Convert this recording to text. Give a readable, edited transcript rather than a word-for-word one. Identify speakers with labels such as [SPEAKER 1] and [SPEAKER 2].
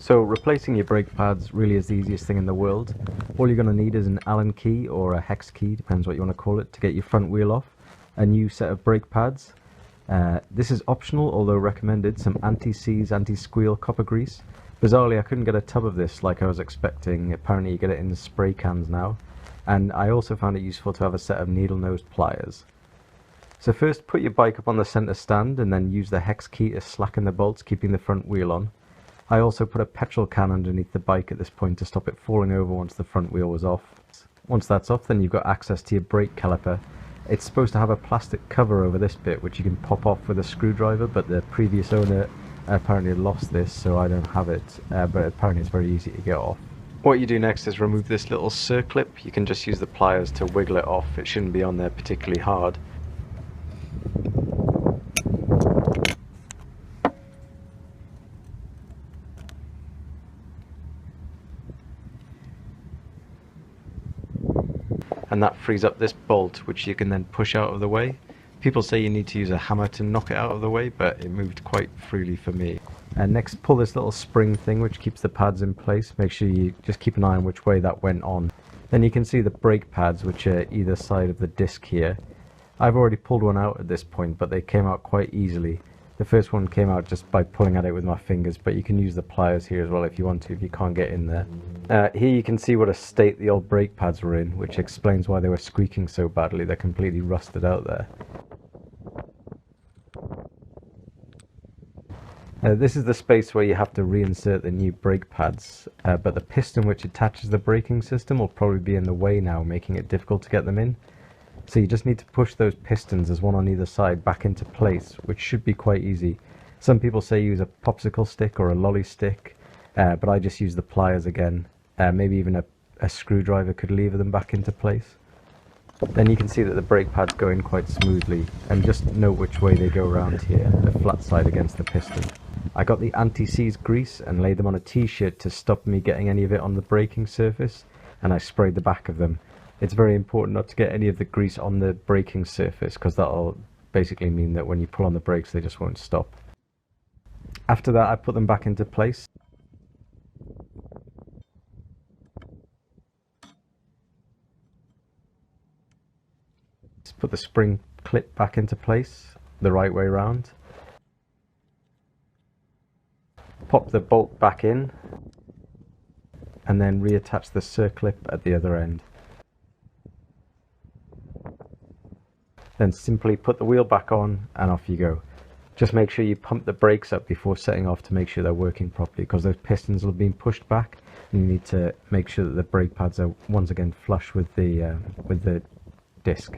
[SPEAKER 1] So replacing your brake pads really is the easiest thing in the world. All you're going to need is an Allen key or a hex key, depends what you want to call it, to get your front wheel off, a new set of brake pads. This is optional, although recommended, some anti-seize, anti-squeal copper grease. Bizarrely, I couldn't get a tub of this like I was expecting. Apparently you get it in the spray cans now. And I also found it useful to have a set of needle-nosed pliers. So first put your bike up on the centre stand and then use the hex key to slacken the bolts, keeping the front wheel on. I also put a petrol can underneath the bike at this point to stop it falling over once the front wheel was off. Once that's off, then you've got access to your brake caliper. It's supposed to have a plastic cover over this bit which you can pop off with a screwdriver, but the previous owner apparently lost this, so I don't have it, but apparently it's very easy to get off. What you do next is remove this little circlip. You can just use the pliers to wiggle it off. It shouldn't be on there particularly hard. And that frees up this bolt, which you can then push out of the way. People say you need to use a hammer to knock it out of the way, but it moved quite freely for me. And next, pull this little spring thing which keeps the pads in place. Make sure you just keep an eye on which way that went on. Then you can see the brake pads, which are either side of the disc here. I've already pulled one out at this point, but they came out quite easily. The first one came out just by pulling at it with my fingers, but you can use the pliers here as well if you want to, if you can't get in there. Here you can see what a state the old brake pads were in, which explains why they were squeaking so badly. They're completely rusted out there. This is the space where you have to reinsert the new brake pads, but the piston which attaches the braking system will probably be in the way now, making it difficult to get them in. So you just need to push those pistons, as one on either side, back into place, which should be quite easy. Some people say use a popsicle stick or a lolly stick, but I just use the pliers again. Maybe even a screwdriver could lever them back into place. Then you can see that the brake pads go in quite smoothly, and just note which way they go around here, the flat side against the piston. I got the anti-seize grease and laid them on a t-shirt to stop me getting any of it on the braking surface, and I sprayed the back of them. It's very important not to get any of the grease on the braking surface, because that'll basically mean that when you pull on the brakes they just won't stop. After that I put them back into place. Just put the spring clip back into place the right way around. Pop the bolt back in and then reattach the circlip at the other end. Then simply put the wheel back on and off you go. Just make sure you pump the brakes up before setting off to make sure they're working properly, because those pistons will have been pushed back and you need to make sure that the brake pads are once again flush with the disc.